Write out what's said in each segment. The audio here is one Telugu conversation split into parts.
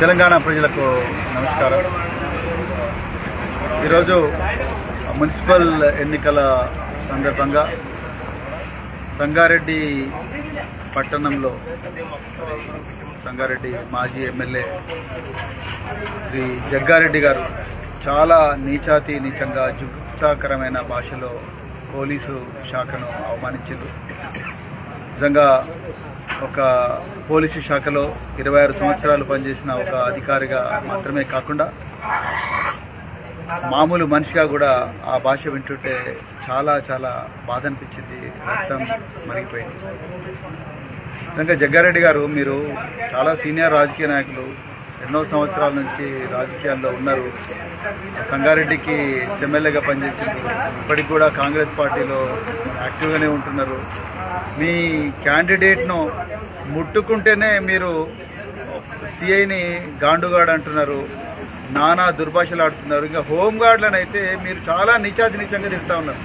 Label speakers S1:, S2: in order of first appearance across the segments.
S1: తెలంగాణ ప్రజలకు నమస్కారం. ఈరోజు మున్సిపల్ ఎన్నికల సందర్భంగా సంగారెడ్డి పట్టణంలో సంగారెడ్డి మాజీ ఎమ్మెల్యే శ్రీ జగ్గారెడ్డి గారు చాలా నీచంగా జుగుప్సాకరమైన భాషలో పోలీసు శాఖను అవమానించారు. నిజంగా ఒక పోలీసు శాఖలో 26 సంవత్సరాలు పనిచేసిన ఒక అధికారిగా మాత్రమే కాకుండా మామూలు మనిషిగా కూడా ఆ భాష వింటుంటే చాలా బాధ అనిపించింది. రక్తం మరిగిపోయింది. నిజంగా జగ్గారెడ్డి గారు మీరు చాలా సీనియర్ రాజకీయ నాయకులు, ఎన్నో సంవత్సరాల నుంచి రాజకీయాల్లో ఉన్నారు. సంగారెడ్డికి ఎమ్మెల్యేగా పనిచేసింది. ఇప్పటికి కూడా కాంగ్రెస్ పార్టీలో యాక్టివ్గానే ఉంటున్నారు. మీ క్యాండిడేట్ను ముట్టుకుంటేనే మీరు సిఐని గాండుగాడు అంటున్నారు, నానా దుర్భాషలు ఆడుతున్నారు. ఇంకా హోంగార్డులను అయితే మీరు చాలా నీచంగా తిరుగుతూ ఉన్నారు.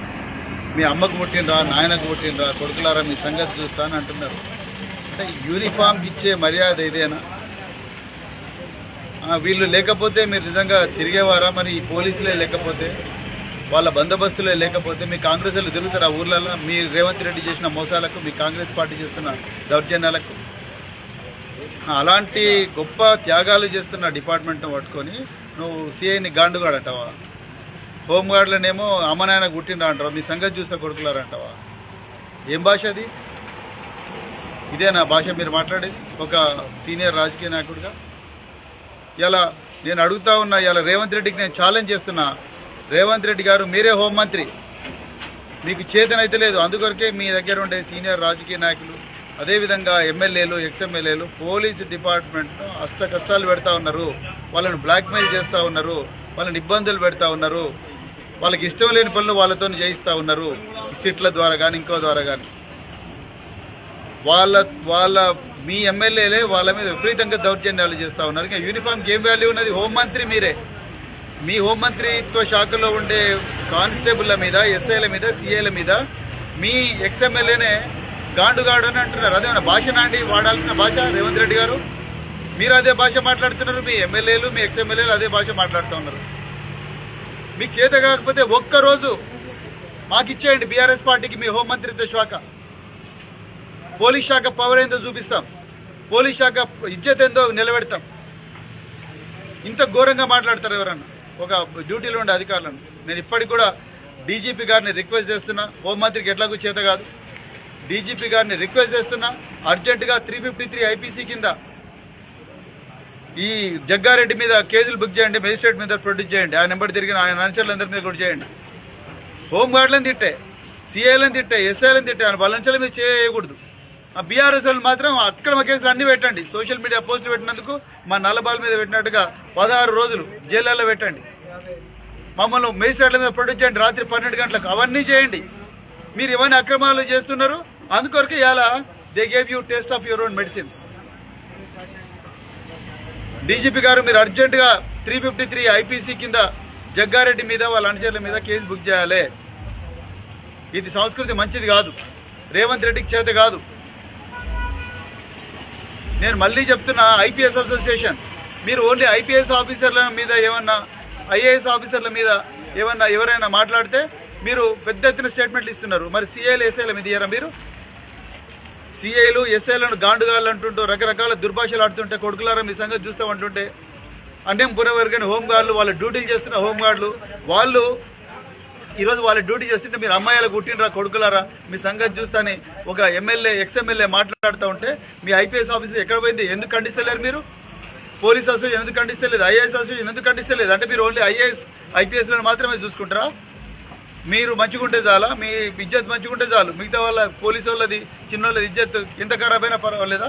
S1: మీ అమ్మకు పుట్టినరా, నాయనకు పుట్టినరా, కొడుకులారా మీ సంగతి చూస్తా అని అంటున్నారు. అంటే యూనిఫామ్కి ఇచ్చే మర్యాద ఇదేనా? వీళ్ళు లేకపోతే మీరు నిజంగా తిరిగేవారా? మరి ఈ పోలీసులే లేకపోతే, వాళ్ళ బందోబస్తులే లేకపోతే మీ కాంగ్రెస్ వాళ్ళు తిరుగుతారు ఆ ఊర్లలో? మీ రేవంత్ రెడ్డి చేసిన మోసాలకు, మీ కాంగ్రెస్ పార్టీ చేస్తున్న దౌర్జన్యాలకు? అలాంటి గొప్ప త్యాగాలు చేస్తున్న డిపార్ట్మెంట్ను పట్టుకొని నువ్వు సిఐని గాండుగాడంటావా? హోంగార్డులనేమో అమ్మనాయన గుట్టిండ్రా అంటావా? మీ సంగతి చూస్తే కొడుకులారంటావా? ఏం భాష అది? ఇదేనా భాష మీరు మాట్లాడేది ఒక సీనియర్ రాజకీయ నాయకుడిగా? ఇలా నేను అడుగుతా ఉన్నా, ఇలా రేవంత్ రెడ్డికి నేను ఛాలెంజ్ చేస్తున్నా. రేవంత్ రెడ్డి గారు మీరే హోంమంత్రి, మీకు చేతనైతే లేదు. అందుకొరకే మీ దగ్గర ఉండే సీనియర్ రాజకీయ నాయకులు, అదేవిధంగా ఎమ్మెల్యేలు, ఎక్స్ఎమ్మెల్యేలు పోలీసు డిపార్ట్మెంట్ను అష్ట కష్టాలు పెడతా ఉన్నారు. వాళ్ళని బ్లాక్మెయిల్ చేస్తూ ఉన్నారు, వాళ్ళని ఇబ్బందులు పెడతా ఉన్నారు, వాళ్ళకి ఇష్టం లేని పనులు వాళ్ళతో చేయిస్తూ ఉన్నారు. సిట్ల ద్వారా కానీ ఇంకో ద్వారా కానీ వాళ్ళ మీ ఎమ్మెల్యేలే వాళ్ళ మీద విపరీతంగా దౌర్జన్యాలు చేస్తూ ఉన్నారు. ఇంకా యూనిఫామ్కి ఏం వాల్యూ ఉన్నది? హోంమంత్రి మీరే. మీ హోంమంత్రిత్వ శాఖలో ఉండే కానిస్టేబుల్ల మీద, ఎస్ఐల మీద, సిఐల మీద మీ ఎక్స్ఎమ్మెల్యేనే గాండుగాడు అని అంటున్నారు. అదేమన్నా భాష నాండి వాడాల్సిన భాష? రేవంత్ రెడ్డి గారు మీరు అదే భాష మాట్లాడుతున్నారు, మీ ఎమ్మెల్యేలు, మీ ఎక్స్ఎమ్మెల్యేలు అదే భాష మాట్లాడుతూ ఉన్నారు. మీకు చేత కాకపోతే ఒక్కరోజు మాకు ఇచ్చేయండి, బీఆర్ఎస్ పార్టీకి మీ హోంమంత్రిత్వ శాఖ. పోలీస్ శాఖ పవర్ ఏందో చూపిస్తాం, పోలీస్ శాఖ ఇజ్జత్ ఏందో నిలబెడతాం. ఇంత ఘోరంగా మాట్లాడతారు ఎవరన్నా ఒక డ్యూటీలో ఉండే అధికారులను? నేను ఇప్పటికి కూడా డీజీపీ గారిని రిక్వెస్ట్ చేస్తున్నా, హోంమంత్రికి ఎట్లాగూ చేత కాదు, డీజీపీ గారిని రిక్వెస్ట్ చేస్తున్నా, అర్జెంటుగా 353 ఐపీసీ కింద ఈ జగ్గారెడ్డి మీద కేసులు బుక్ చేయండి, మేజిస్ట్రేట్ మీద ప్రొడ్యూస్ చేయండి, ఆయన నెంబర్ తిరిగిన ఆయన అనుచరులందరి మీద కూడా చేయండి. హోంగార్డులను తిట్టే, సిఐలను తిట్టే, ఎస్ఐలను తిట్టే ఆయన బలంచల మీద చేయకూడదు. ఆ బీఆర్ఎస్ మాత్రం అక్రమ కేసులు అన్ని పెట్టండి. సోషల్ మీడియా పోస్టులు పెట్టినందుకు మా నల్లబాల్ మీద పెట్టినట్టుగా 16 రోజులు జైళ్ళల్లో పెట్టండి. మమ్మల్ని మేజిస్ట్రేట్ల మీద ప్రొడ్యూస్ చేయండి రాత్రి 12 గంటలకు. అవన్నీ చేయండి. మీరు ఇవన్నీ అక్రమాలు చేస్తున్నారు. అందుకొరకు ఇలా they gave you taste of your own medicine. DGP గారు మీరు అర్జెంటుగా 353 ఐపీసీ కింద జగ్గారెడ్డి మీద, వాళ్ళ అనుచరుల మీద కేసు బుక్ చేయాలి. ఇది సంస్కృతి మంచిది కాదు, రేవంత్ రెడ్డికి చేత కాదు. నేను మళ్ళీ చెప్తున్నా, ఐపీఎస్ అసోసియేషన్ మీరు ఓన్లీ ఐపీఎస్ ఆఫీసర్ల మీద ఏమన్నా, ఐఏఎస్ ఆఫీసర్ల మీద ఏమన్నా ఎవరైనా మాట్లాడితే మీరు పెద్ద ఎత్తున స్టేట్మెంట్లు ఇస్తున్నారు. మరి సిఐలు, ఎస్ఐల మీద ఇయ్యారా మీరు? సిఐలు, ఎస్ఐలను గాండుగాళ్ళు అంటుంటూ రకరకాల దుర్భాషలు ఆడుతుంటే కొడుకులారా మీ సంగతి చూస్తామంటుంటే అన్యం పునవర్గని హోంగార్డులు, వాళ్ళ డ్యూటీలు చేస్తున్న హోంగార్డులు వాళ్ళు ఈరోజు వాళ్ళ డ్యూటీ చేస్తుంటే మీరు అమ్మాయిలు కుట్టినరా కొడుకులారా మీ సంగతి చూస్తాని ఒక ఎమ్మెల్యే, ఎక్స్ఎమ్మెల్యే మాట్లాడుతూ ఉంటే మీ ఐపీఎస్ ఆఫీసర్ ఎక్కడ పోయింది? ఎందుకు ఖండిస్తలేరు మీరు? పోలీస్ అసోసియేషన్ ఎందుకు ఖండిస్తలేదు? ఐఏఎస్ అసోసియేషన్ ఎందుకు ఖండిస్తలేదు? అంటే మీరు ఓన్లీ ఐపీఎస్లను మాత్రమే చూసుకుంటారా? మీరు మంచిగుంటే చాలా, మీ ఇజ్జత్ మంచిగుంటే చాలు, మిగతా వాళ్ళ పోలీసు వాళ్ళది, చిన్నోళ్ళది ఇజ్జత్ ఎంత ఖరాబ్ అయినా పర్వాలేదా?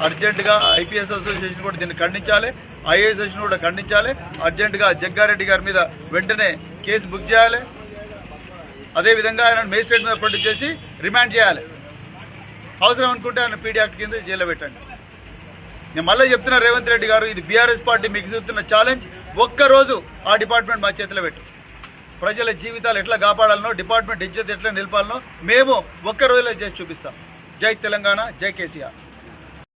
S1: అర్జెంటుగా ఐపీఎస్ అసోసియేషన్ కూడా దీన్ని ఖండించాలి, ఐఏఎస్ అసోసియేషన్ కూడా ఖండించాలి. అర్జెంటుగా జగ్గారెడ్డి గారి మీద వెంటనే కేసు బుక్ చేయాలి. అదేవిధంగా ఆయన మేజిస్ట్రేట్ మీద ప్రొడ్యూస్ చేసి రిమాండ్ చేయాలి. అవసరం అనుకుంటే ఆయన పీడీ యాక్ట్ కింద జైల్లో పెట్టండి. నేను మళ్ళీ చెప్తున్నా రేవంత్ రెడ్డి గారు, ఇది బీఆర్ఎస్ పార్టీ మీకు చూస్తున్న ఛాలెంజ్. ఒక్కరోజు ఆ డిపార్ట్మెంట్ మా చేతిలో పెట్టు. ప్రజల జీవితాలు ఎట్లా కాపాడాలనో, డిపార్ట్మెంట్ ఇజ్జత్ ఎట్లా నిలపాలనో మేము ఒక్క రోజులో చేసి చూపిస్తాం. జై తెలంగాణ, జై కేసీఆర్.